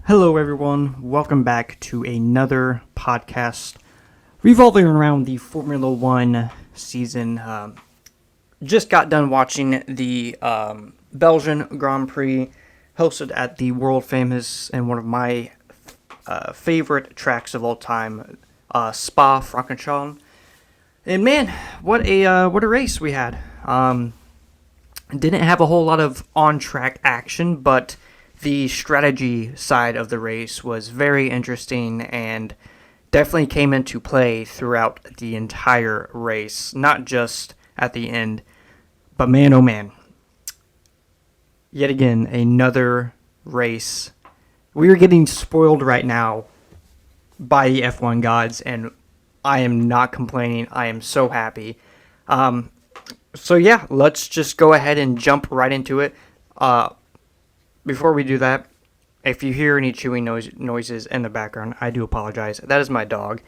Hello, everyone. Welcome back to another podcast revolving around the Formula One season. Just got done watching the Belgian Grand Prix hosted at the world famous and one of my favorite tracks of all time, Spa-Francorchamps. And man, what a race we had. Didn't have a whole lot of on-track action, but the strategy side of the race was very interesting and definitely came into play throughout the entire race, not just at the end. But man, oh man, yet again, another race. We are getting spoiled right now by the F1 gods, and I am not complaining. I am so happy. So yeah, let's just go ahead and jump right into it. Before we do that, if you hear any chewing noises in the background, I do apologize. That is my dog.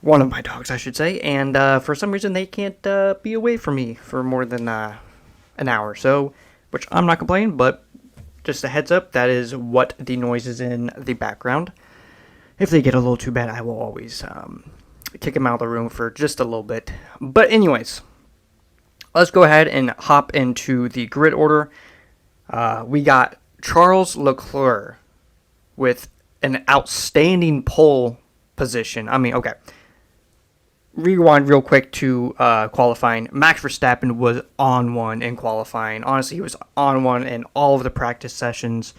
One of my dogs, I should say. And for some reason, they can't be away from me for more than an hour. So, which I'm not complaining, but just a heads up, that is what the noise is in the background. If they get a little too bad, I will always kick them out of the room for just a little bit. But anyways, let's go ahead and hop into the grid order. We got Charles Leclerc with an outstanding pole position. Okay. Rewind real quick to qualifying. Max Verstappen was on one in qualifying. Honestly, he was on one in all of the practice sessions,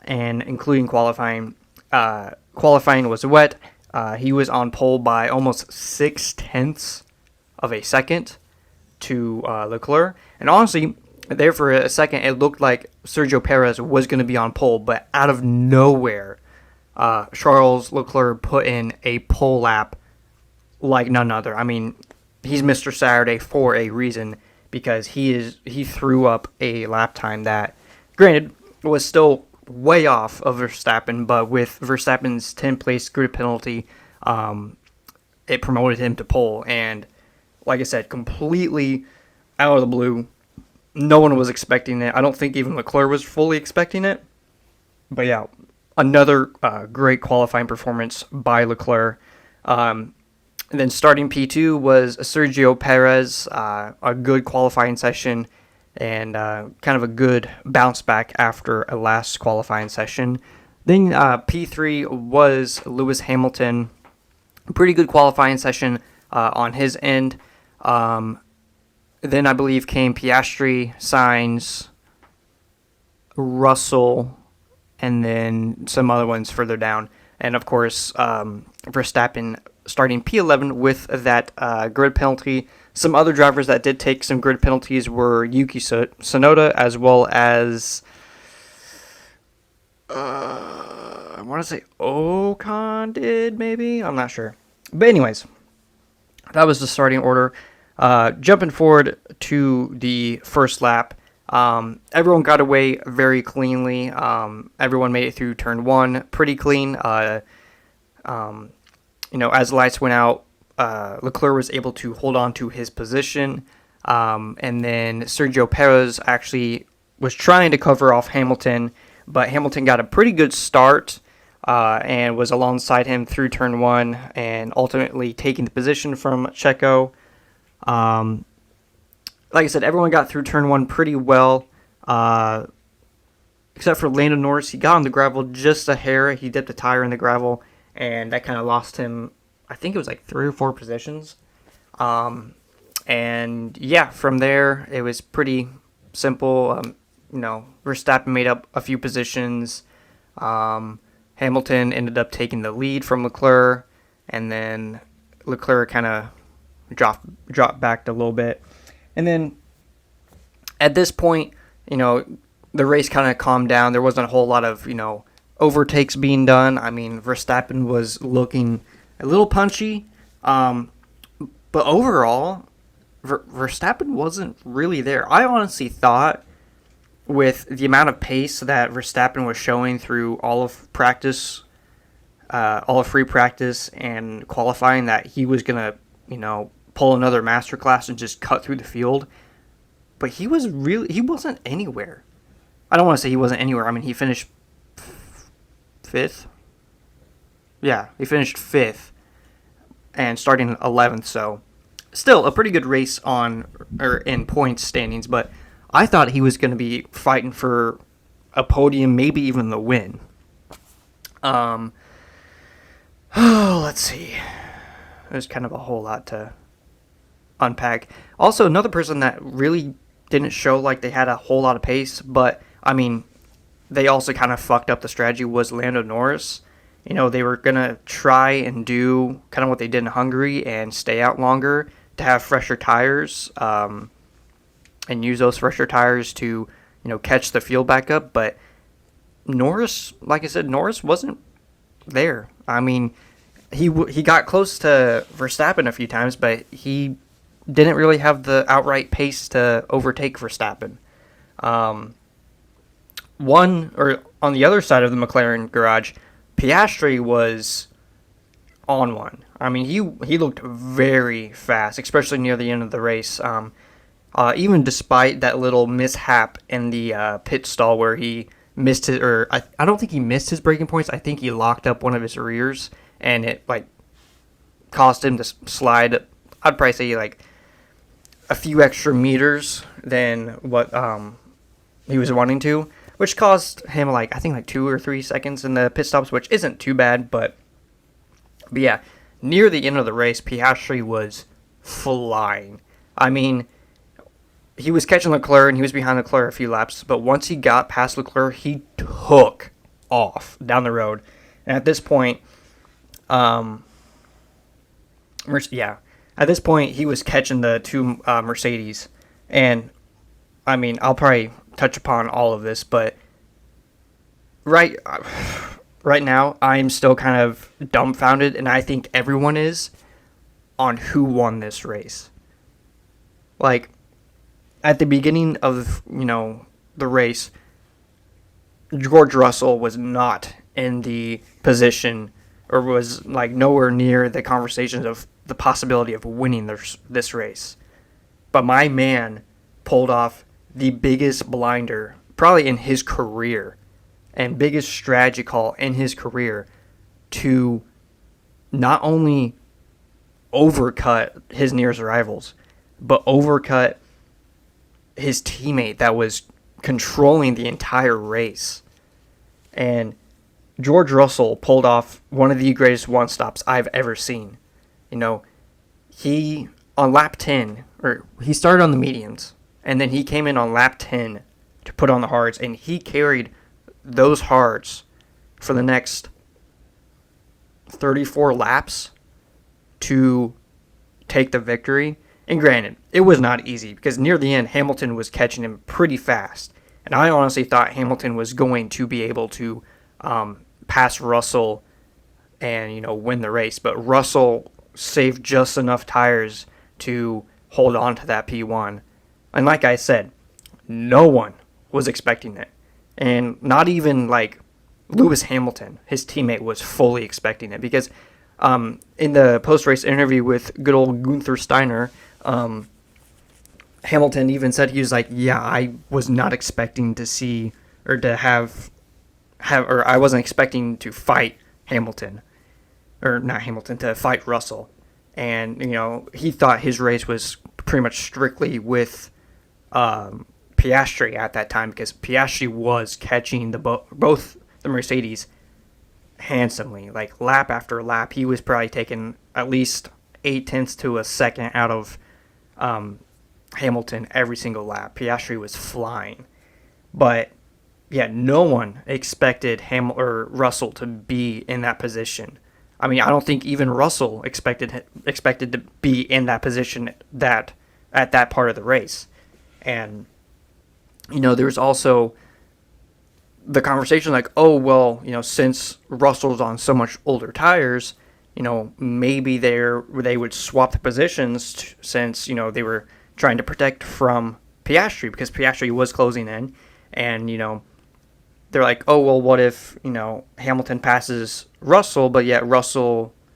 and including qualifying. Qualifying was wet. He was on pole by almost 0.6 of a second to Leclerc. And honestly, there for a second, it looked like Sergio Perez was going to be on pole, but out of nowhere, Charles Leclerc put in a pole lap like none other. I mean, he's Mr. Saturday for a reason, because he threw up a lap time that, granted, was still way off of Verstappen, but with Verstappen's 10th place grid penalty, it promoted him to pole. And like I said, completely out of the blue. No one was expecting it. I don't think even Leclerc was fully expecting it. But yeah, another great qualifying performance by Leclerc. And then starting P2 was Sergio Perez, a good qualifying session and kind of a good bounce back after a last qualifying session. Then P3 was Lewis Hamilton. Pretty good qualifying session on his end. Then I believe came Piastri, Sainz, Russell, and then some other ones further down. And of course, Verstappen starting P11 with that grid penalty. Some other drivers that did take some grid penalties were Yuki Tsunoda, as well as I want to say Ocon did, maybe? I'm not sure. But anyways, that was the starting order. Jumping forward to the first lap, everyone got away very cleanly. Everyone made it through turn one pretty clean. As the lights went out, Leclerc was able to hold on to his position. And then Sergio Perez actually was trying to cover off Hamilton, but Hamilton got a pretty good start and was alongside him through turn one and ultimately taking the position from Checo. Like I said, everyone got through turn one pretty well, except for Lando Norris. He got on the gravel just a hair. He dipped a tire in the gravel, and that kind of lost him, I think it was like 3 or 4 positions. And yeah, from there, it was pretty simple. Verstappen made up a few positions. Hamilton ended up taking the lead from Leclerc, and then Leclerc kind of dropped back a little bit. And then at this point, the race kind of calmed down. There wasn't a whole lot of, overtakes being done. I mean, Verstappen was looking a little punchy. But overall, Verstappen wasn't really there. I honestly thought with the amount of pace that Verstappen was showing through all of practice, all of free practice and qualifying, that he was going to, pull another masterclass and just cut through the field. But he wasn't anywhere. I don't want to say he wasn't anywhere. I mean, he finished fifth. Yeah, he finished fifth and starting 11th. So still a pretty good race in points standings. But I thought he was going to be fighting for a podium, maybe even the win. Let's see. There's kind of a whole lot to unpack. Also, another person that really didn't show like they had a whole lot of pace, but I mean, they also kind of fucked up the strategy was Lando Norris. They were going to try and do kind of what they did in Hungary and stay out longer to have fresher tires and use those fresher tires to, catch the field back up. But Norris, like I said, Norris wasn't there. I mean, he got close to Verstappen a few times, but he didn't really have the outright pace to overtake Verstappen. On the other side of the McLaren garage, Piastri was on one. I mean, he looked very fast, especially near the end of the race. Even despite that little mishap in the pit stall where he missed his, or I don't think he missed his braking points. I think he locked up one of his rears, and it caused him to slide. I'd probably say a few extra meters than what he was wanting to, which caused him I think 2 or 3 seconds in the pit stops, which isn't too bad. But yeah, near the end of the race, Piastri was flying. I mean, he was catching Leclerc and he was behind Leclerc a few laps, but once he got past Leclerc, he took off down the road. And at this point, at this point, he was catching the two Mercedes. And, I mean, I'll probably touch upon all of this, but right now, I'm still kind of dumbfounded, and I think everyone is, on who won this race. At the beginning of, the race, George Russell was not in the position or was nowhere near the conversations of the possibility of winning this race. But my man pulled off the biggest blinder probably in his career and biggest strategy call in his career to not only overcut his nearest rivals, but overcut his teammate that was controlling the entire race. And George Russell pulled off one of the greatest one-stops I've ever seen. He, on lap 10, he started on the mediums, and then he came in on lap 10 to put on the hards, and he carried those hards for the next 34 laps to take the victory. And granted, it was not easy because near the end, Hamilton was catching him pretty fast. And I honestly thought Hamilton was going to be able to pass Russell and, win the race. But Russell saved just enough tires to hold on to that P1. And like I said, no one was expecting it. And not even Lewis Hamilton, his teammate, was fully expecting it. Because in the post-race interview with good old Gunther Steiner, Hamilton even said he was I was not expecting to see or to have or I wasn't expecting to fight Hamilton, or not Hamilton, to fight Russell. And, he thought his race was pretty much strictly with Piastri at that time because Piastri was catching both the Mercedes handsomely. Lap after lap, he was probably taking at least 0.8 to a second out of Hamilton every single lap. Piastri was flying. But yeah, no one expected Russell to be in that position. I mean, I don't think even Russell expected to be in that position at that part of the race. And there's also the conversation since Russell's on so much older tires, maybe they would swap the positions since, they were trying to protect from Piastri because Piastri was closing in. And, they're what if, Hamilton passes Russell, but yet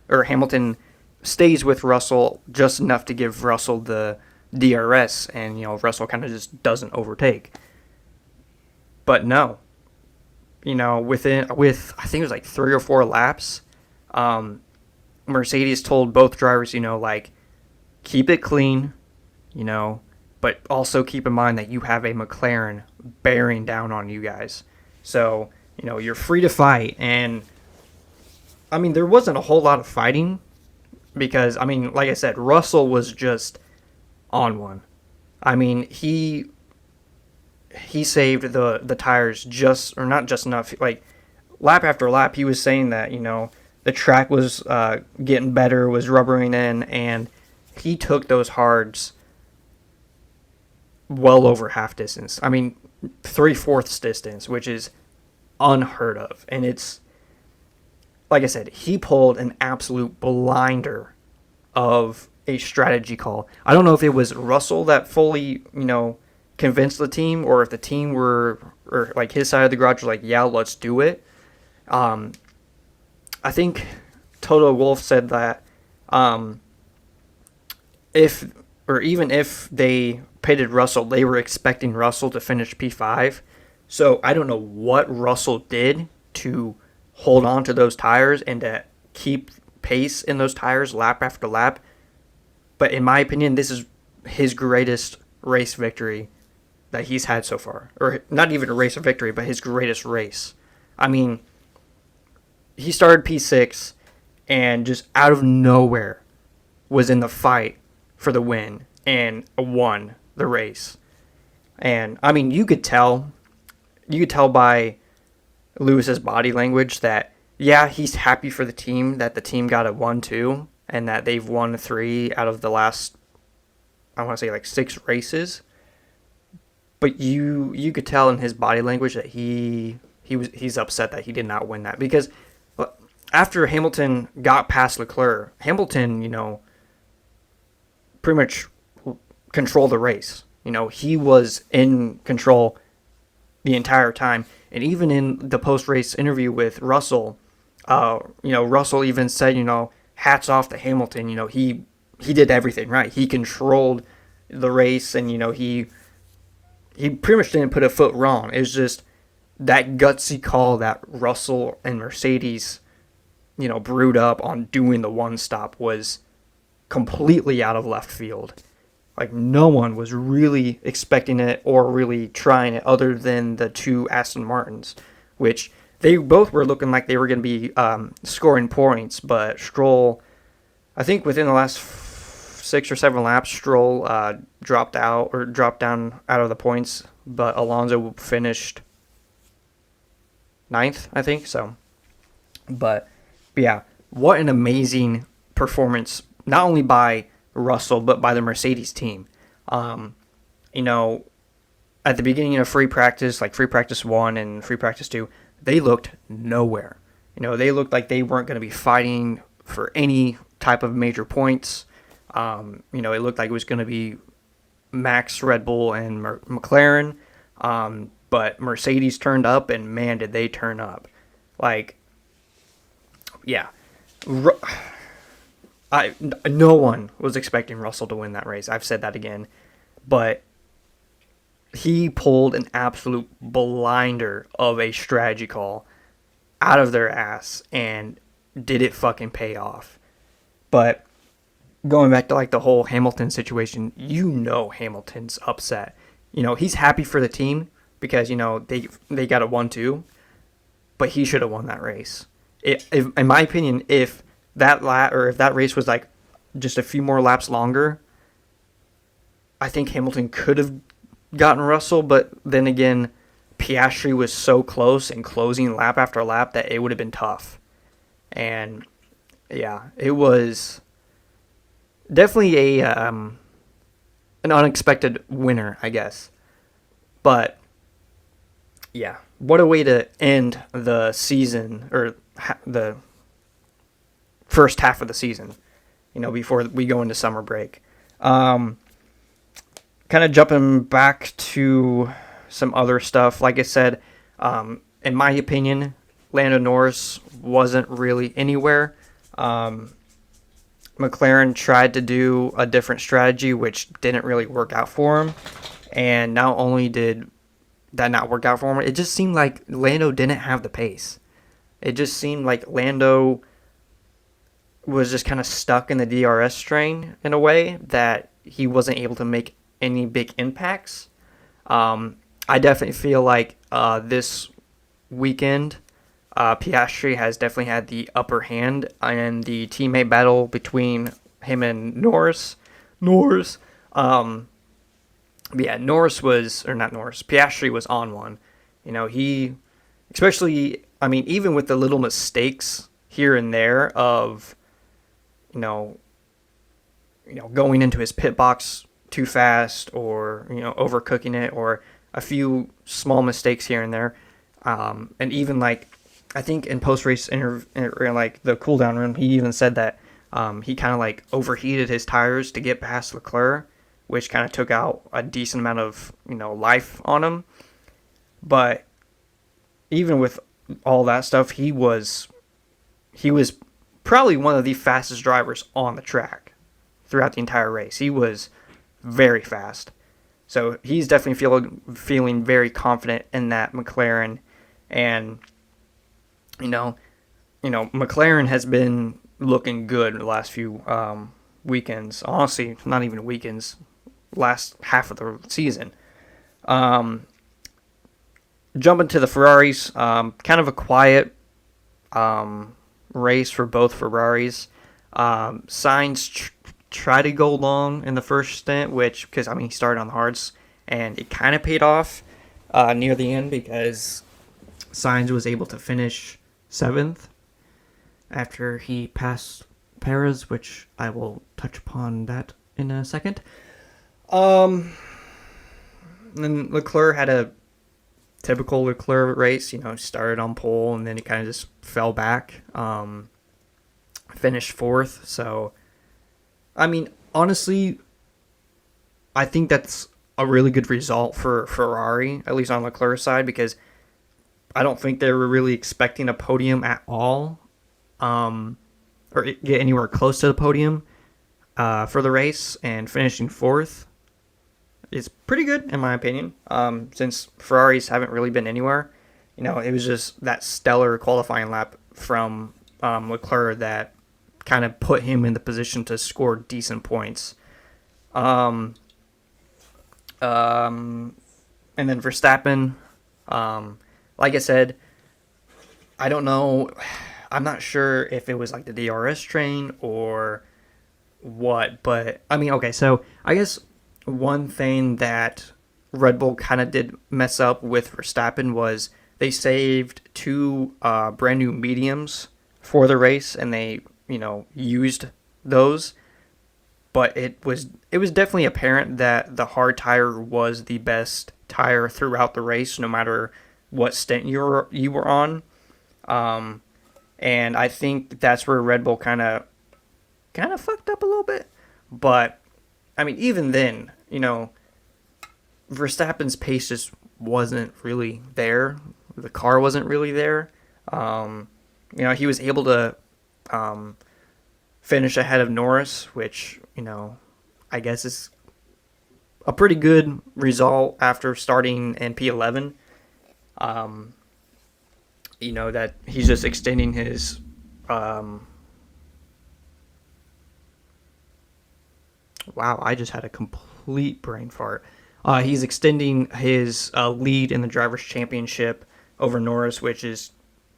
Hamilton stays with Russell just enough to give Russell the DRS and, Russell kind of just doesn't overtake. But no. with I think it was like 3 or 4 laps, Mercedes told both drivers, like, keep it clean, but also keep in mind that you have a McLaren bearing down on you guys. So, you're free to fight. And, there wasn't a whole lot of fighting because, like I said, Russell was just on one. He saved the tires or not just enough. Like, lap after lap, he was saying that, the track was getting better, was rubbering in, and he took those hards well over half distance. 3/4 distance, which is unheard of. And it's, like I said, he pulled an absolute blinder of a strategy call. I don't know if it was Russell that fully, convinced the team, or if the team or like his side of the garage was like, yeah, let's do it. I think Toto Wolff said that even if they pitted Russell, they were expecting Russell to finish P5. So I don't know what Russell did to hold on to those tires and to keep pace in those tires lap after lap. But in my opinion, this is his greatest race victory that he's had so far. Or not even a race of victory, but his greatest race. He started P6 and just out of nowhere was in the fight for the win and won the race. And you could tell by Lewis's body language that, yeah, he's happy for the team, that the team got a 1-2 and that they've won 3 out of the last, I want to say, like 6 races. But you could tell in his body language that he's upset that he did not win that, because after Hamilton got past Leclerc, Hamilton, pretty much controlled the race. He was in control the entire time. And even in the post-race interview with Russell, Russell even said, hats off to Hamilton. He did everything right. He controlled the race, and, he pretty much didn't put a foot wrong. It was just that gutsy call that Russell and Mercedes, brewed up on doing the one stop was completely out of left field. Like, no one was really expecting it or really trying it other than the 2 Aston Martins, which they both were looking like they were going to be scoring points. But Stroll, I think within the last 6 or 7 laps, Stroll dropped down out of the points, but Alonso finished 9th, I think. So, but yeah, what an amazing performance, not only by Russell, but by the Mercedes team. At the beginning of free practice, like free practice 1 and free practice 2, they looked nowhere. They looked like they weren't going to be fighting for any type of major points. It looked like it was going to be Max, Red Bull, and McLaren. But Mercedes turned up, and man, did they turn up. Like, yeah. No one was expecting Russell to win that race. I've said that again. But he pulled an absolute blinder of a strategy call out of their ass, and did it fucking pay off. But going back to like the whole Hamilton situation, Hamilton's upset. He's happy for the team because, they got a 1-2, but he should have won that race. In my opinion, if that race was like just a few more laps longer, I think Hamilton could have gotten Russell, but then again, Piastri was so close and closing lap after lap that it would have been tough. And yeah, it was definitely an unexpected winner, I guess. But yeah, what a way to end the season, or the first half of the season, before we go into summer break. Kind of jumping back to some other stuff. Like I said, in my opinion, Lando Norris wasn't really anywhere. McLaren tried to do a different strategy, which didn't really work out for him. And not only did that not work out for him. It just seemed like Lando didn't have the pace. It just seemed like Lando was just kind of stuck in the DRS train in a way that he wasn't able to make any big impacts. I definitely feel like this weekend, Piastri has definitely had the upper hand in the teammate battle between him and Norris. Piastri was on one. He, especially, even with the little mistakes here and there of, going into his pit box too fast or, overcooking it, or a few small mistakes here and there. And even like, I think in post-race like the cooldown room, he even said that he kind of like overheated his tires to get past Leclerc, which kind of took out a decent amount of, life on him. But even with all that stuff, he was probably one of the fastest drivers on the track throughout the entire race. He was very fast. So he's definitely feeling very confident in that McLaren. And, McLaren has been looking good the last few weekends. Honestly, not even weekends, last half of the season. Jumping to the Ferraris, kind of a quiet race for both Ferraris. Sainz tried to go long in the first stint, because he started on the hards, and it kind of paid off near the end because Sainz was able to finish 7th after he passed Perez, which I will touch upon that in a second. And then Leclerc had a typical Leclerc race, started on pole and then he kind of just fell back, finished 4th. So, honestly, I think that's a really good result for Ferrari, at least on Leclerc's side, because I don't think they were really expecting a podium at all, or get anywhere close to the podium for the race, and finishing 4th is pretty good in my opinion, since Ferraris haven't really been anywhere. It was just that stellar qualifying lap from Leclerc that kind of put him in the position to score decent points. And then Verstappen, like I said, I don't know. I'm not sure if it was like the DRS train or what, but okay, so I guess one thing that Red Bull kind of did mess up with Verstappen was they saved 2 brand new mediums for the race, and they, used those. But it was definitely apparent that the hard tire was the best tire throughout the race, no matter what stint you were on. And I think that's where Red Bull kind of fucked up a little bit. But even then, Verstappen's pace just wasn't really there. The car wasn't really there. He was able to finish ahead of Norris, which, I guess is a pretty good result after starting in P11. That he's just extending his wow, I just had a complete brain fart. He's extending his lead in the Drivers' Championship over Norris, which is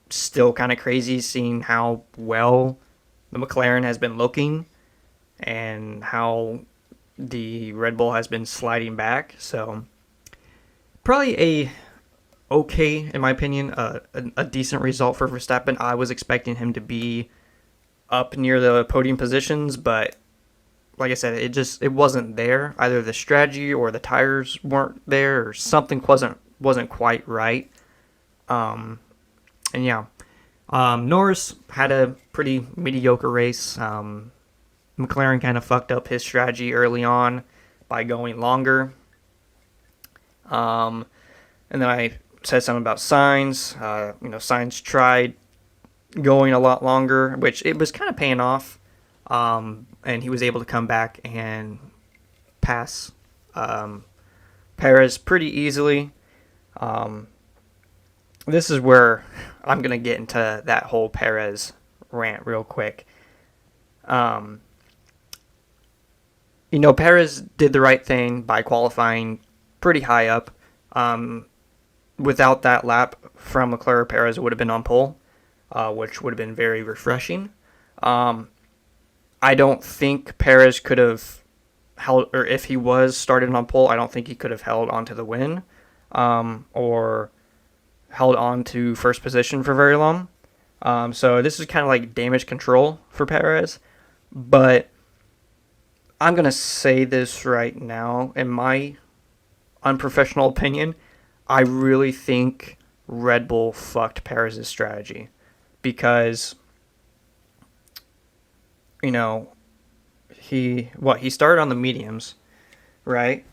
still kind of crazy, seeing how well the McLaren has been looking and how the Red Bull has been sliding back. So probably okay, in my opinion, a decent result for Verstappen. I was expecting him to be up near the podium positions, but like I said, it wasn't there. Either the strategy or the tires weren't there, or something wasn't quite right. And yeah, Norris had a pretty mediocre race. McLaren kind of fucked up his strategy early on by going longer. And then I said something about Sainz. Sainz tried going a lot longer, which it was kind of paying off. And he was able to come back and pass Perez pretty easily. This is where I'm going to get into that whole Perez rant real quick. Perez did the right thing by qualifying pretty high up. Without that lap from Leclerc, Perez would have been on pole, which would have been very refreshing. I don't think Perez could have held, or if he was started on pole, I don't think he could have held on to the win, or held on to first position for very long. So this is kind of like damage control for Perez. But I'm going to say this right now. In my unprofessional opinion, I really think Red Bull fucked Perez's strategy. Because, he started on the mediums, right?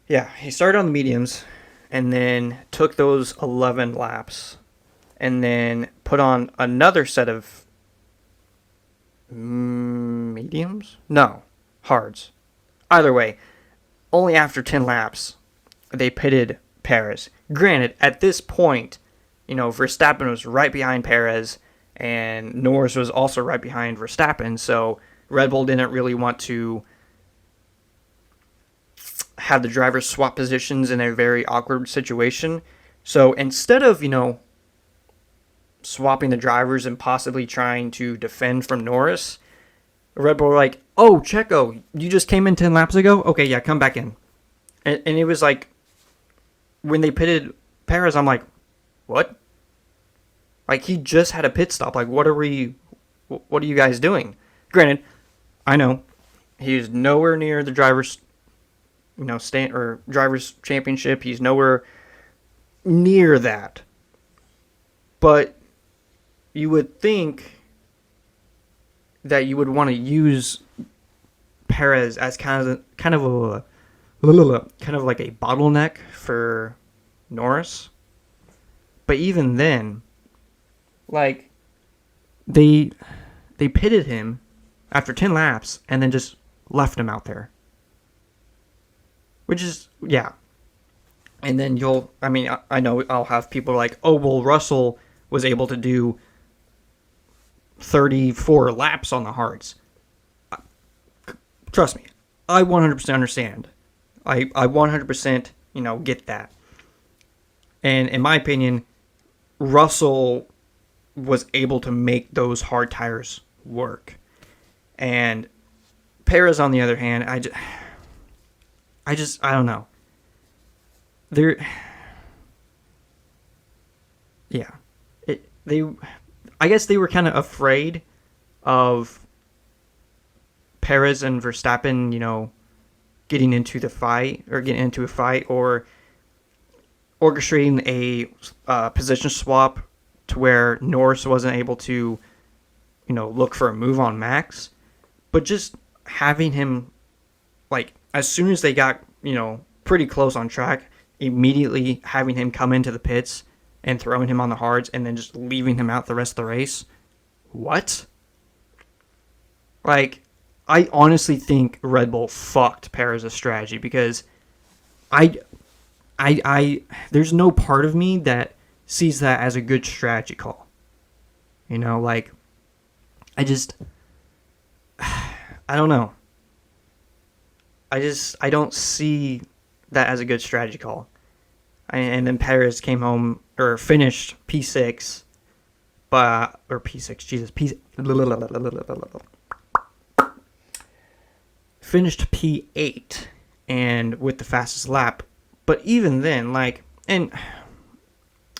Yeah, he started on the mediums and then took those 11 laps and then put on another set of mediums? No, hards. Either way, only after 10 laps, they pitted Perez. Granted, at this point, Verstappen was right behind Perez, and Norris was also right behind Verstappen, so Red Bull didn't really want to have the drivers swap positions in a very awkward situation. So instead of, swapping the drivers and possibly trying to defend from Norris, Red Bull were like, oh, Checo, you just came in 10 laps ago? Okay, yeah, come back in. And it was like, when they pitted Perez, I'm like, what? Like, he just had a pit stop. Like, what are you guys doing? Granted, I know he's nowhere near the drivers' drivers' championship. He's nowhere near that. But you would think that you would want to use Perez as kind of like a bottleneck for Norris. But even then, like, they pitted him after 10 laps and then just left him out there. Which is, yeah. And then I know I'll have people like, oh, well, Russell was able to do 34 laps on the hards. Trust me, I 100% understand. I 100%, get that. And in my opinion, Russell was able to make those hard tires work. And Perez, on the other hand, I don't know. I guess they were kind of afraid of Perez and Verstappen, getting into a fight or orchestrating a position swap to where Norris wasn't able to, look for a move on Max. But just having him, like, as soon as they got, pretty close on track, immediately having him come into the pits and throwing him on the hards and then just leaving him out the rest of the race. What? Like, I honestly think Red Bull fucked Perez's strategy because I there's no part of me that sees that as a good strategy call. I don't know. I don't see that as a good strategy call. And then Perez came home, or finished P6, finished P8, and with the fastest lap. But even then, and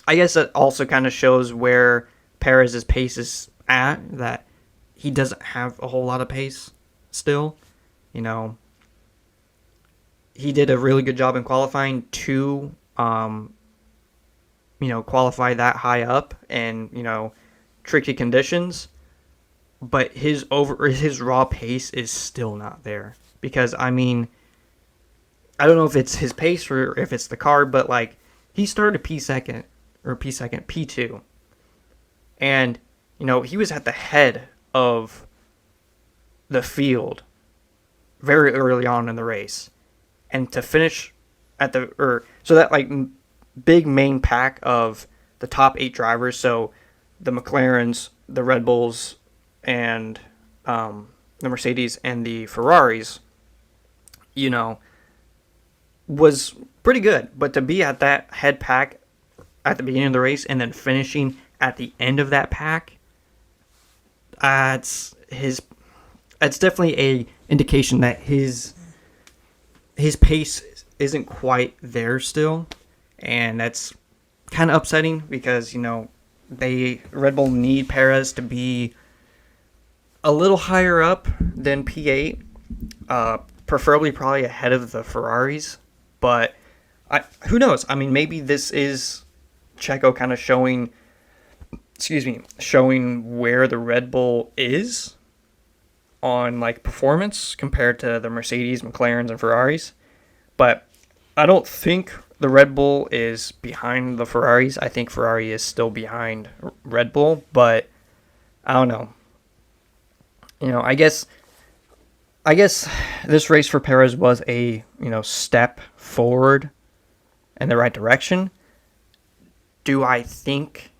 I guess that also kind of shows where Perez's pace is at, that he doesn't have a whole lot of pace still. He did a really good job in qualifying to, qualify that high up and, tricky conditions. But his raw pace is still not there. Because, I don't know if it's his pace or if it's the car, but, he started P2. And, he was at the head of the field very early on in the race. And to finish so that, big main pack of the top 8 drivers, so the McLarens, the Red Bulls, and the Mercedes and the Ferraris, was pretty good. But to be at that head pack at the beginning of the race and then finishing at the end of that pack, it's definitely a indication that his pace isn't quite there still, and that's kind of upsetting because Red Bull need Perez to be a little higher up than P8, preferably probably ahead of the Ferraris, but who knows? I mean, maybe this is Checo kind of showing where the Red Bull is on like performance compared to the Mercedes, McLarens, and Ferraris. But I don't think the Red Bull is behind the Ferraris. I think Ferrari is still behind Red Bull, but I don't know. I guess this race for Perez was a, step forward in the right direction. Do I think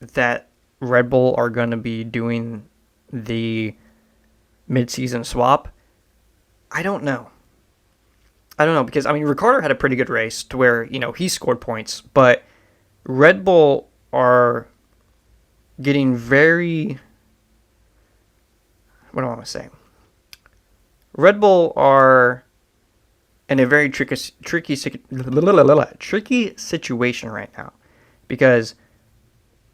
that Red Bull are going to be doing the mid-season swap? I don't know because, Ricciardo had a pretty good race to where, he scored points, but Red Bull are getting very... What do I want to say? Red Bull are in a very tricky situation right now because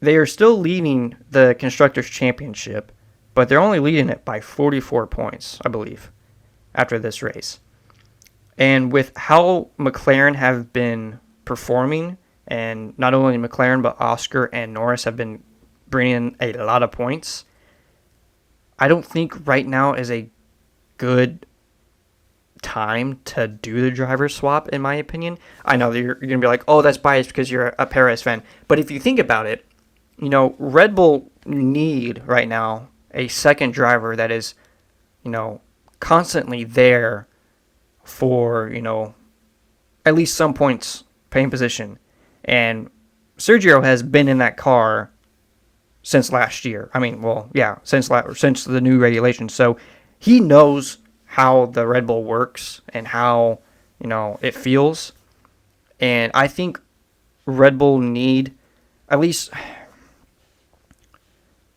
they are still leading the Constructors' Championship, but they're only leading it by 44 points, I believe, after this race. And with how McLaren have been performing, and not only McLaren, but Oscar and Norris have been bringing a lot of points, I don't think right now is a good time to do the driver swap, in my opinion. I know that you're going to be like, oh, that's biased because you're a Perez fan. But if you think about it, Red Bull need right now a second driver that is, constantly there for, at least some points paying position. And Sergio has been in that car since last year. Since the new regulations. So he knows how the Red Bull works and how, it feels. And I think Red Bull need at least,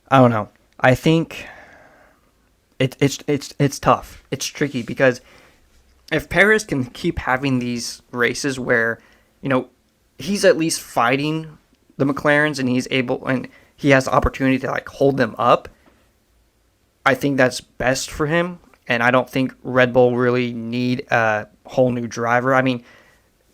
I don't know. I think it's tough. It's tricky because if Perez can keep having these races where, he's at least fighting the McLarens and he has the opportunity to hold them up, I think that's best for him. And I don't think Red Bull really need a whole new driver.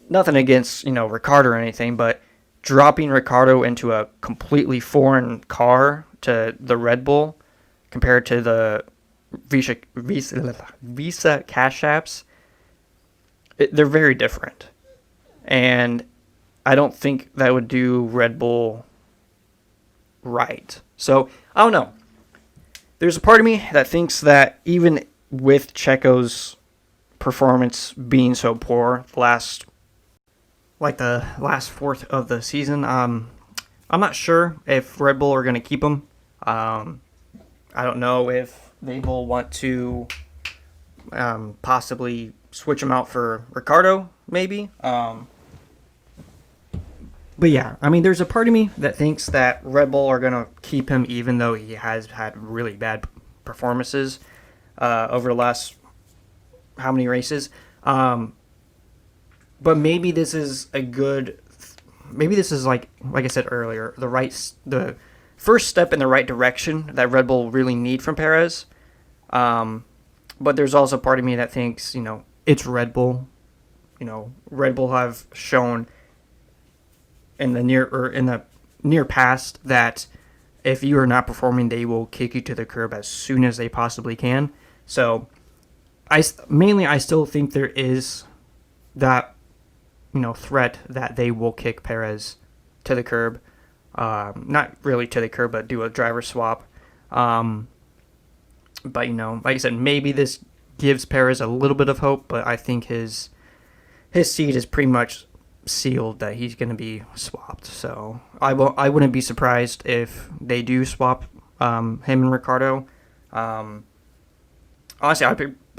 Nothing against, Ricciardo or anything, but dropping Ricciardo into a completely foreign car to the Red Bull compared to the Visa Cash Apps, they're very different. And I don't think that would do Red Bull right. So, I don't know. There's a part of me that thinks that even with Checo's performance being so poor, the last fourth of the season, I'm not sure if Red Bull are going to keep him. I don't know if they will want to possibly switch him out for Ricciardo, maybe. But yeah, there's a part of me that thinks that Red Bull are going to keep him even though he has had really bad performances over the last how many races. But maybe this is like I said earlier, the first step in the right direction that Red Bull really need from Perez. But there's also a part of me that thinks, it's Red Bull. Red Bull have shown in the near past that if you are not performing, they will kick you to the curb as soon as they possibly can. So I still think there is that threat that they will kick Perez to the curb. Not really to the curb, but do a driver swap. But like I said, maybe this gives Perez a little bit of hope, but I think his seat is pretty much sealed that he's going to be swapped. So I wouldn't be surprised if they do swap him and Ricardo. Honestly,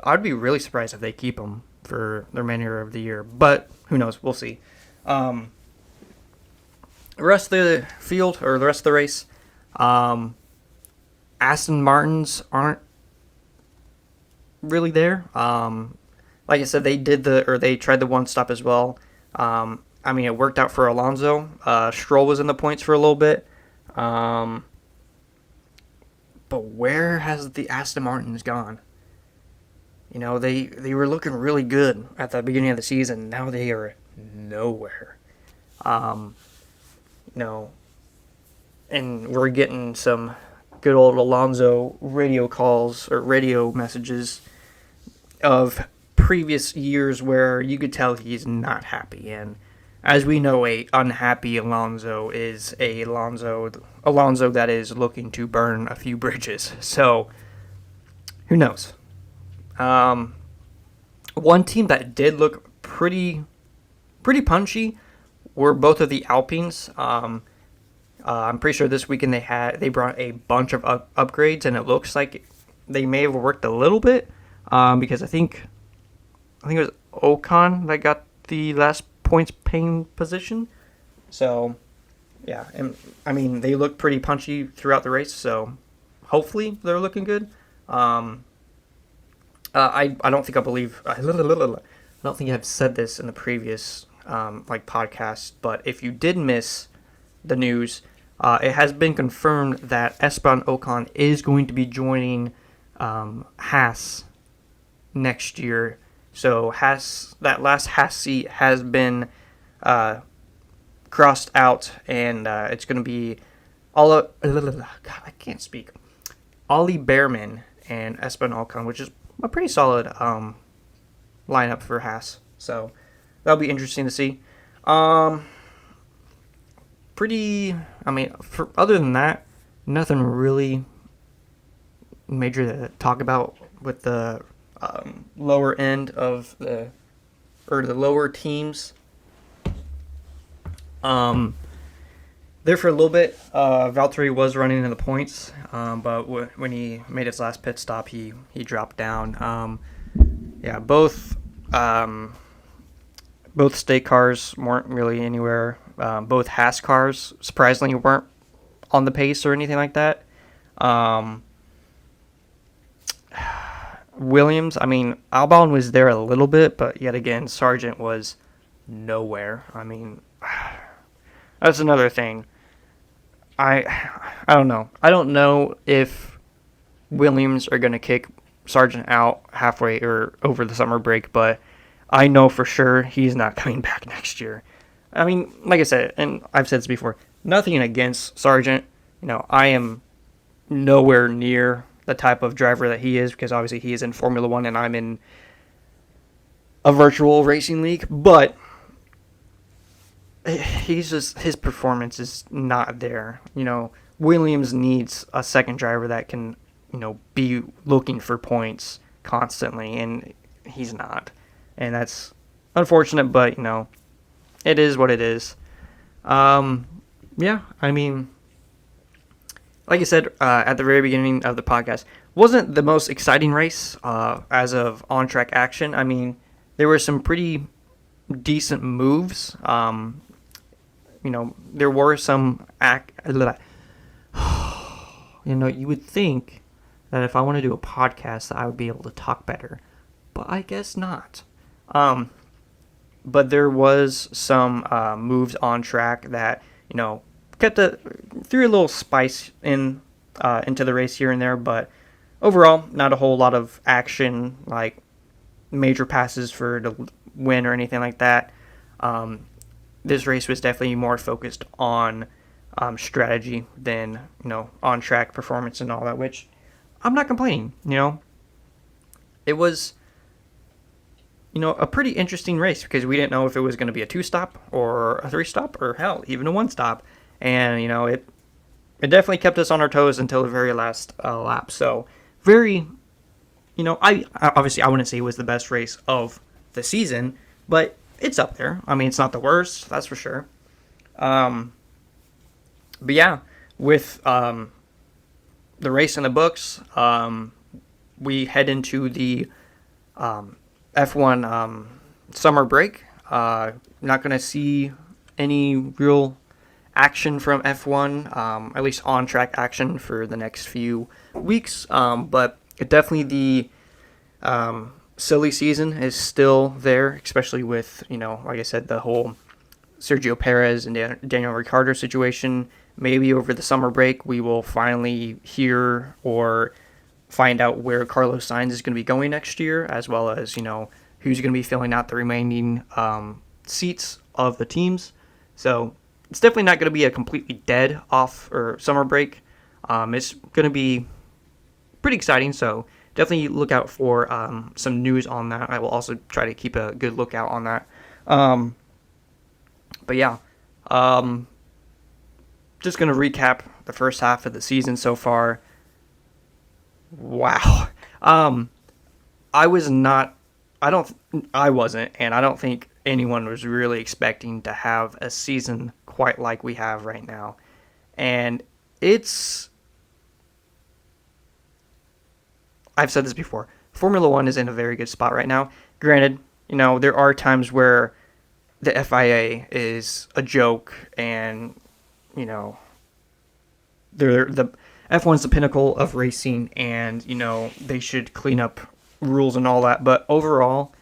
I'd be really surprised if they keep him for the remainder of the year. But who knows? We'll see. The rest of the field, or the rest of the race, Aston Martins aren't really there. Like I said, they tried the one stop as well. I mean, it worked out for Alonso. Stroll was in the points for a little bit. But where has the Aston Martins gone? You know, they were looking really good at the beginning of the season. Now they are nowhere. You know, and we're getting some good old Alonso radio calls or radio messages of previous years where you could tell he's not happy. And as we know, a unhappy Alonso is a Alonso that is looking to burn a few bridges. So who knows? One team that did look pretty punchy were both of the Alpines. I'm pretty sure this weekend they brought a bunch of upgrades, and it looks like they may have worked a little bit, because I think it was Ocon that got the last points paying position. So yeah, and I mean, they looked pretty punchy throughout the race, so hopefully they're looking good. I don't think I've said this in the previous podcast, but if you did miss the news, it has been confirmed that Esteban Ocon is going to be joining Haas next year. So that last Haas seat has been crossed out, and it's going to be Ollie Behrman and Esteban Ocon, which is a pretty solid lineup for Haas. So that'll be interesting to see. Other than that, nothing really major to talk about with the lower end of the lower teams. There for a little bit, Valtteri was running in the points, but when he made his last pit stop, he dropped down. Both state cars weren't really anywhere. Both Haas cars, surprisingly, weren't on the pace or anything like that. Williams, I mean, Albon was there a little bit, but yet again, Sargent was nowhere. I mean, that's another thing. I don't know. I don't know if Williams are going to kick Sargent out halfway or over the summer break, but I know for sure he's not coming back next year. I mean, like I said, and I've said this before, nothing against Sargent. You know, I am nowhere near the type of driver that he is, because obviously he is in Formula One and I'm in a virtual racing league, but his performance is not there. You know, Williams needs a second driver that can, you know, be looking for points constantly, and he's not. And that's unfortunate, but, you know, it is what it is. Yeah, I mean, like I said at the very beginning of the podcast, wasn't the most exciting race as of on-track action. I mean, there were some pretty decent moves. You know, there were some you know, you would think that if I want to do a podcast, I would be able to talk better, but I guess not. But there was some moves on track that, you know, threw a little spice into the race here and there, but overall, not a whole lot of action, like major passes for the win or anything like that. This race was definitely more focused on strategy than, you know, on track performance and all that, which I'm not complaining. You know, it was, you know, a pretty interesting race because we didn't know if it was going to be a 2-stop or a 3-stop or hell, even a 1-stop. And, you know, it definitely kept us on our toes until the very last lap. So very, you know, I obviously I wouldn't say it was the best race of the season, but it's up there. I mean, it's not the worst, that's for sure. Um, but yeah, with the race in the books, we head into the F1 summer break. Not going to see any real action from F1, at least on track action for the next few weeks. But definitely the silly season is still there, especially with, like I said, the whole Sergio Perez and Daniel Ricciardo situation. Maybe over the summer break we will finally hear or find out where Carlos Sainz is going to be going next year, as well as, who's going to be filling out the remaining seats of the teams. So it's definitely not going to be a completely dead off or summer break. It's going to be pretty exciting, so definitely look out for some news on that. I will also try to keep a good lookout on that. But yeah, just going to recap the first half of the season so far. Wow. I wasn't, and I don't think anyone was really expecting to have a season quite like we have right now. And I've said this before, Formula One is in a very good spot right now. Granted, there are times where the FIA is a joke and, the F1's the pinnacle of racing, and they should clean up rules and all that. But overall,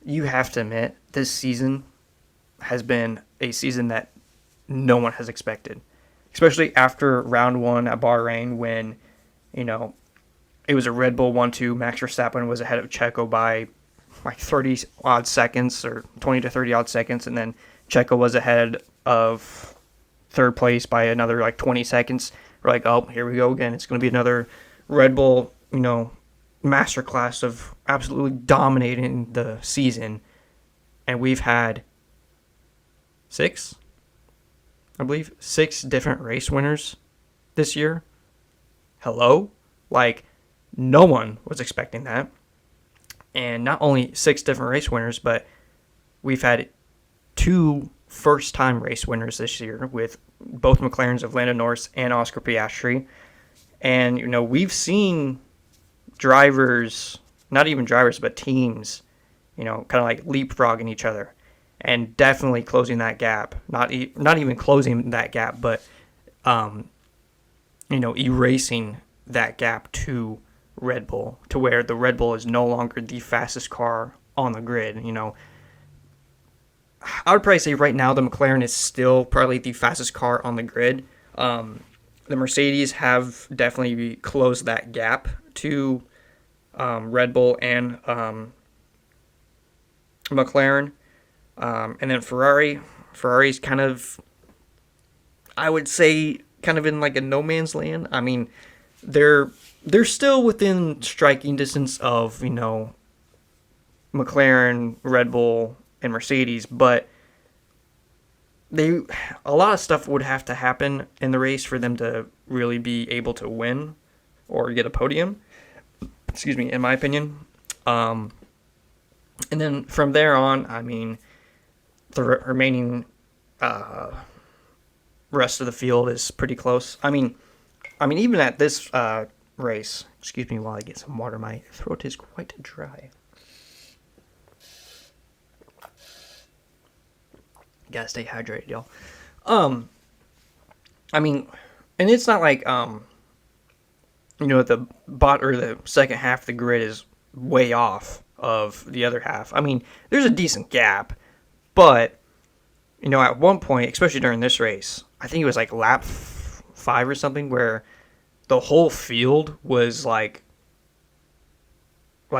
you have to admit this season has been a season that no one has expected, especially after round one at Bahrain when it was a Red Bull 1-2. Max Verstappen was ahead of Checo by like 30 odd seconds or 20 to 30 odd seconds, and then Checo was ahead of third place by another like 20 seconds. We're like, oh, here we go again. It's going to be another Red Bull, masterclass of absolutely dominating the season. And we've had six different race winners this year. Hello? Like, no one was expecting that. And not only 6 different race winners, but we've had 2 first-time race winners this year with both McLarens of Lando Norris and Oscar Piastri. And, we've seen drivers, not even drivers, but teams, kind of like leapfrogging each other and definitely closing that gap. Not even closing that gap, but, erasing that gap to Red Bull, to where the Red Bull is no longer the fastest car on the grid. I would probably say right now the McLaren is still probably the fastest car on the grid. The Mercedes have definitely closed that gap to Red Bull and McLaren. And then Ferrari's kind of, I would say, kind of in like a no man's land. I mean, they're still within striking distance of, McLaren, Red Bull, and Mercedes, but a lot of stuff would have to happen in the race for them to really be able to win or get a podium. Excuse me, in my opinion. And then from there on, I mean, the remaining rest of the field is pretty close. I mean, even at this race, excuse me while I get some water. My throat is quite dry. Gotta stay hydrated, y'all. I mean, and it's not like the the second half of the grid is way off of the other half. I mean, there's a decent gap, but at one point, especially during this race, I think it was like lap 5 or something, where the whole field was like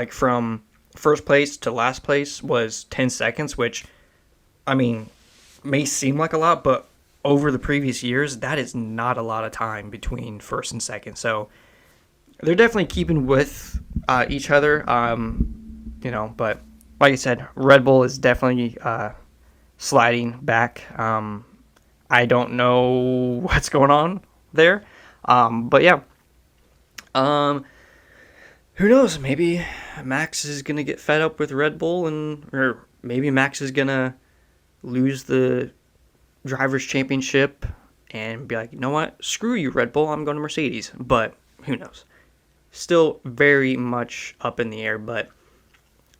from first place to last place was 10 seconds, which, I mean, may seem like a lot, but over the previous years, that is not a lot of time between first and second. So they're definitely keeping with each other, but like I said, Red Bull is definitely sliding back. I don't know what's going on there. But yeah, who knows? Maybe Max is going to get fed up with Red Bull or maybe Max is gonna lose the drivers' championship and be like, you know what, screw you, Red Bull, I'm going to Mercedes. But who knows? Still very much up in the air. But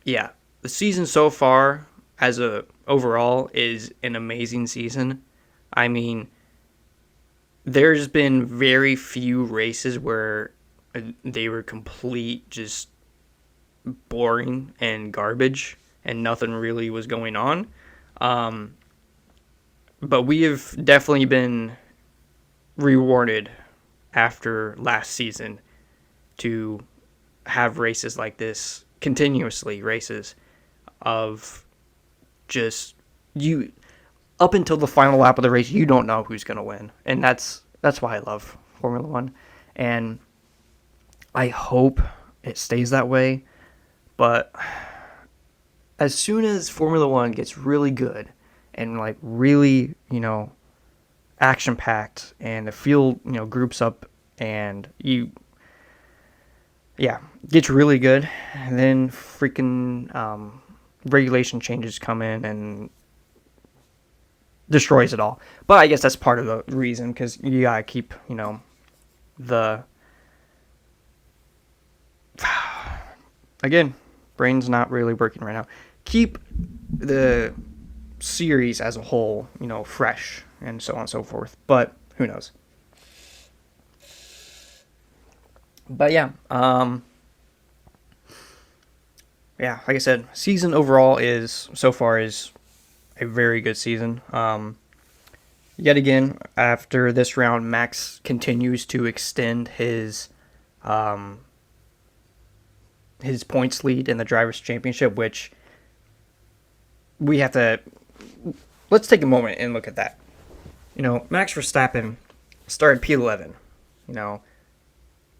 yeah, the season so far, as a overall, is an amazing season. I mean, there's been very few races where they were complete just boring and garbage and nothing really was going on. But we have definitely been rewarded after last season to have races like this, continuously races of just you up until the final lap of the race, you don't know who's going to win. And that's why I love Formula 1. And I hope it stays that way. But as soon as Formula 1 gets really good and like really, action-packed and the field, groups up and gets really good, and then freaking regulation changes come in and destroys it all. But I guess that's part of the reason, because you gotta keep, the... Again, brain's not really working right now. Keep the series as a whole, fresh, and so on and so forth. But who knows? But yeah, like I said, season overall so far is a very good season. Yet again, after this round, Max continues to extend his points lead in the Drivers' Championship, which let's take a moment and look at that. Max Verstappen started P11,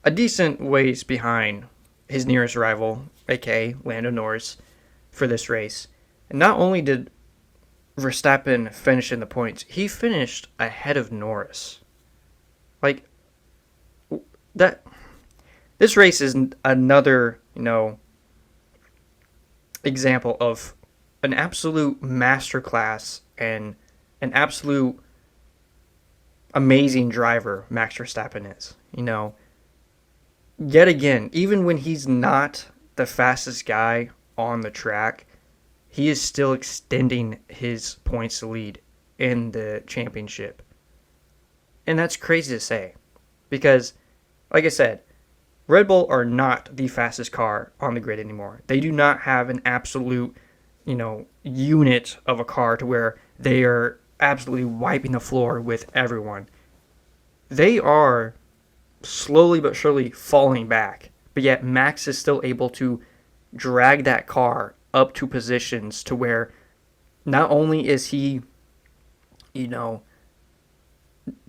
a decent ways behind his nearest rival, aka Lando Norris, for this race. And not only did Verstappen finish in the points, he finished ahead of Norris. Like, that. This race is another, example of an absolute masterclass and an absolute amazing driver Max Verstappen is. Yet again, even when he's not the fastest guy on the track, he is still extending his points lead in the championship. And that's crazy to say, because, like I said, Red Bull are not the fastest car on the grid anymore. They do not have an absolute, unit of a car to where they are absolutely wiping the floor with everyone. They are slowly but surely falling back, but yet Max is still able to drag that car up to positions to where not only is he,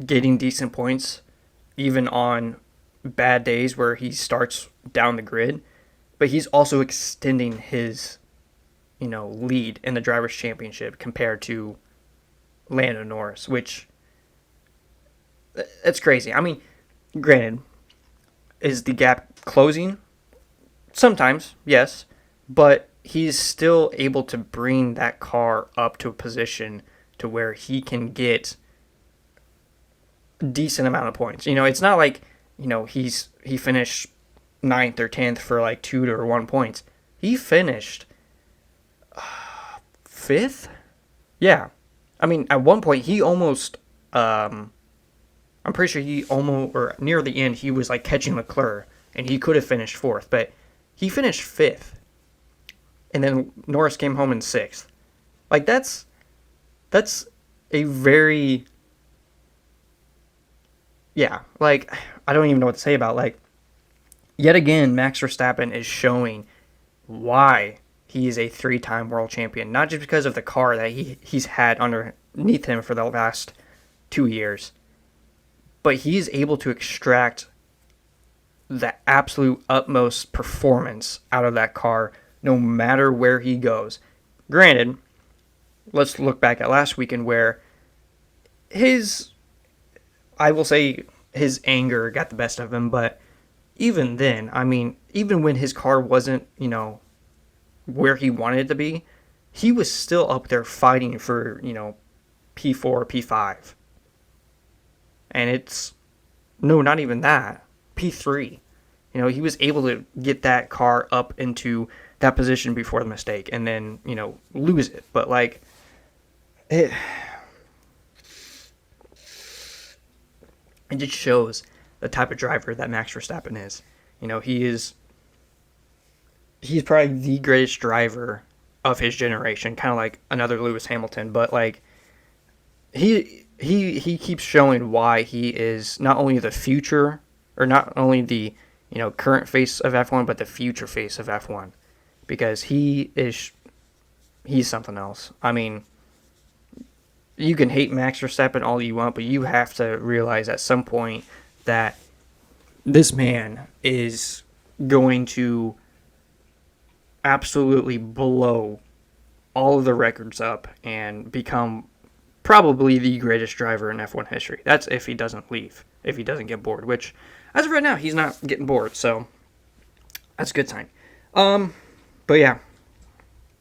getting decent points, even on bad days where he starts down the grid, but he's also extending his, lead in the Drivers' Championship compared to Lando Norris, which, that's crazy. I mean, granted, is the gap closing? Sometimes, yes, but he's still able to bring that car up to a position to where he can get a decent amount of points. It's not like, he finished 9th or 10th for like 2 or 1 points. He finished 5th? Yeah. I mean, at one point, he almost, I'm pretty sure he almost, or near the end, he was like catching Leclerc, and he could have finished 4th, but he finished 5th. And then Norris came home in 6th. Like, that's a very, like, I don't even know what to say about, like, yet again, Max Verstappen is showing why he is a 3-time world champion. Not just because of the car that he's had underneath him for the last 2 years, but he's able to extract the absolute utmost performance out of that car no matter where he goes. Granted, let's look back at last weekend where I will say his anger got the best of him, but even then, I mean, even when his car wasn't, where he wanted it to be, he was still up there fighting for, P4, P5. And it's, no, not even that, P3. He was able to get that car up into that position before the mistake and then, lose it. But, it just shows the type of driver that Max Verstappen is. He's probably the greatest driver of his generation, kind of like another Lewis Hamilton, but he keeps showing why he is not only the future, or not only the current face of F1, but the future face of F1, because he's something else. I mean, you can hate Max Verstappen all you want, but you have to realize at some point that this man is going to absolutely blow all of the records up and become probably the greatest driver in F1 history. That's if he doesn't leave, if he doesn't get bored, which as of right now, he's not getting bored, so that's a good sign. But yeah,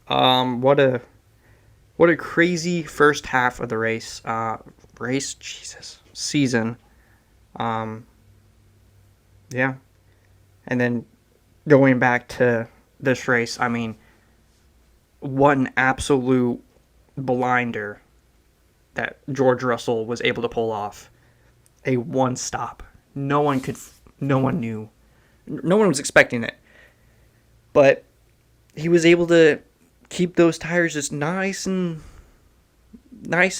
what a crazy first half of the season. Yeah, and then going back to this race, I mean, what an absolute blinder that George Russell was able to pull off. A one stop. No one knew. No one was expecting it. But he was able to keep those tires just nice and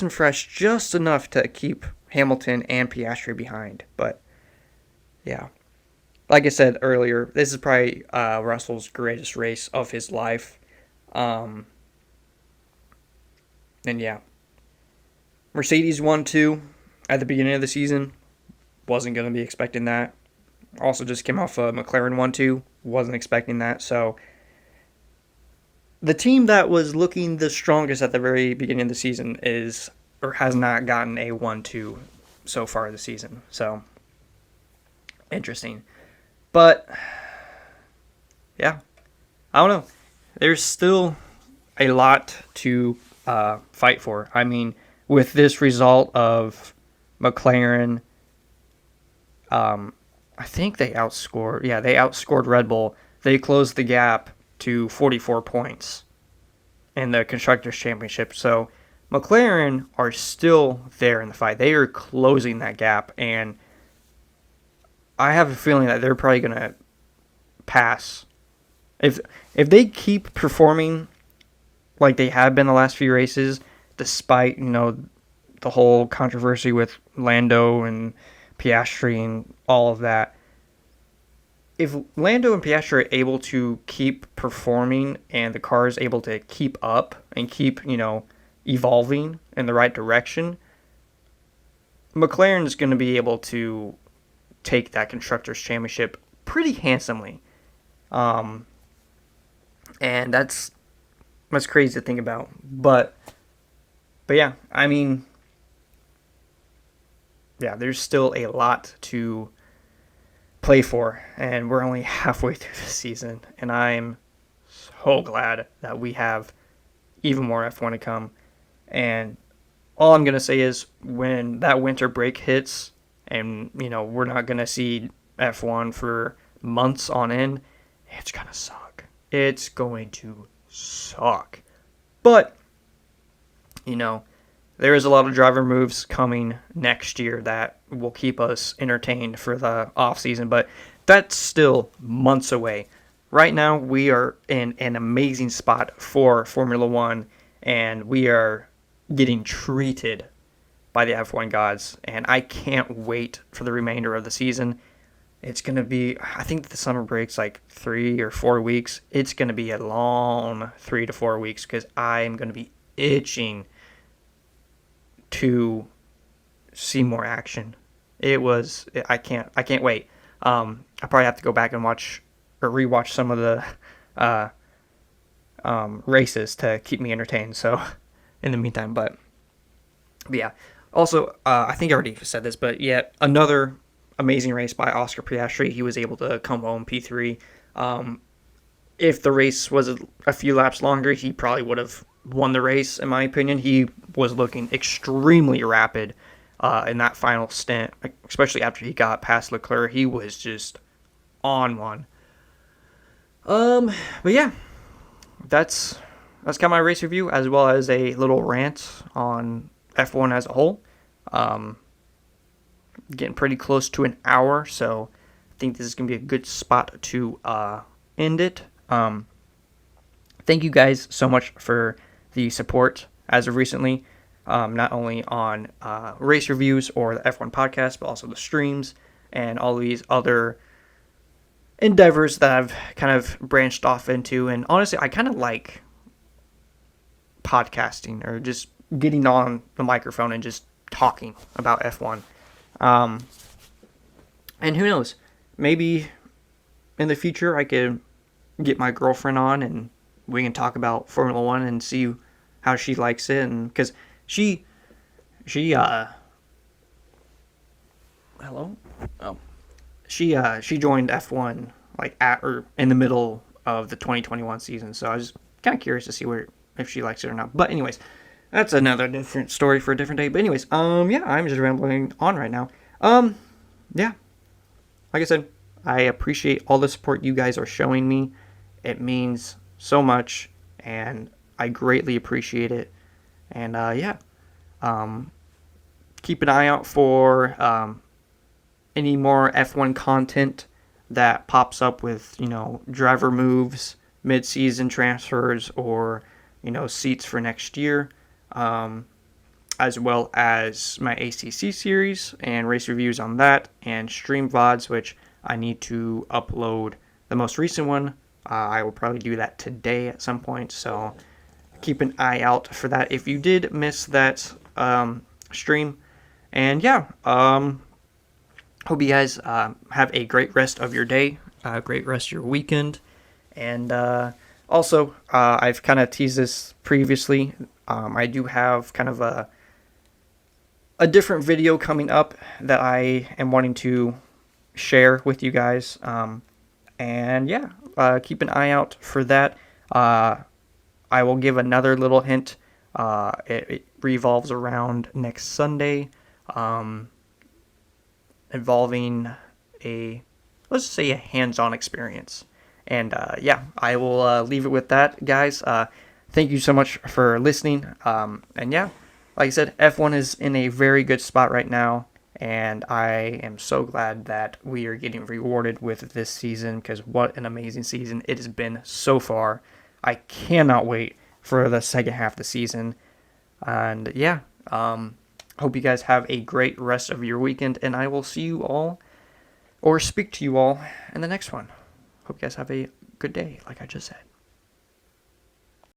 fresh, just enough to keep Hamilton and Piastri behind. But yeah, like I said earlier, this is probably Russell's greatest race of his life. And yeah, Mercedes 1-2 at the beginning of the season. Wasn't going to be expecting that. Also just came off a McLaren 1-2. Wasn't expecting that. So the team that was looking the strongest at the very beginning of the season has not gotten a 1-2 so far this season. So interesting. But yeah, I don't know. There's still a lot to fight for. I mean, with this result of McLaren, I think they outscored Red Bull. They closed the gap to 44 points in the Constructors' Championship. So McLaren are still there in the fight. They are closing that gap, and I have a feeling that they're probably going to pass. If they keep performing like they have been the last few races, despite, the whole controversy with Lando and Piastri and all of that, if Lando and Piastri are able to keep performing and the car is able to keep up and keep, evolving in the right direction, McLaren is going to be able to take that Constructors' Championship pretty handsomely. And that's crazy to think about. But yeah, I mean, yeah, there's still a lot to play for, and we're only halfway through the season, and I'm so glad that we have even more F1 to come. And all I'm going to say is when that winter break hits and, we're not going to see F1 for months on end, it's going to suck. It's going to suck. But, there is a lot of driver moves coming next year that will keep us entertained for the off-season, but that's still months away. Right now, we are in an amazing spot for Formula One, and we are getting treated by the F1 gods, and I can't wait for the remainder of the season. It's going to be, I think the summer break's like 3 or 4 weeks. It's going to be a long 3 to 4 weeks because I am going to be itching to see more action. I can't wait. I probably have to go back and watch or rewatch some of the races to keep me entertained. So in the meantime, but yeah. Also, I think I already said this, but yeah, another amazing race by Oscar Piastri. He was able to come home P3. If the race was a few laps longer, he probably would have won the race, in my opinion. He was looking extremely rapid in that final stint, especially after he got past Leclerc. He was just on one. But yeah, that's kind of my race review, as well as a little rant on F1 as a whole. Getting pretty close to an hour, so I think this is going to be a good spot to end it. Thank you guys so much for the support as of recently, not only on race reviews or the F1 podcast, but also the streams and all these other endeavors that I've kind of branched off into. And honestly, I kind of like podcasting, or just getting on the microphone and just talking about F1. And who knows, maybe in the future I could get my girlfriend on and we can talk about Formula One and see how she likes it. And because she hello, oh, she joined F1 like at or in the middle of the 2021 season, so I was kind of curious to see if she likes it or not. But anyways, that's another different story for a different day. But anyways, yeah, I'm just rambling on right now. Yeah, like I said, I appreciate all the support you guys are showing me. It means so much, and I greatly appreciate it. And yeah, keep an eye out for any more F1 content that pops up with, driver moves, mid-season transfers, or, seats for next year, as well as my ACC series and race reviews on that, and stream VODs, which I need to upload the most recent one. I will probably do that today at some point, so keep an eye out for that if you did miss that stream. And yeah, hope you guys have a great rest of your day, great rest of your weekend. And also, I've kind of teased this previously. I do have kind of a different video coming up that I am wanting to share with you guys. And yeah, keep an eye out for that. I will give another little hint. It revolves around next Sunday, involving let's say a hands-on experience. And yeah, I will leave it with that, guys. Thank you so much for listening. And yeah, like I said, F1 is in a very good spot right now, and I am so glad that we are getting rewarded with this season, because what an amazing season it has been so far. I cannot wait for the second half of the season. And yeah, hope you guys have a great rest of your weekend, and I will see you all, or speak to you all, in the next one. Hope you guys have a good day, like I just said.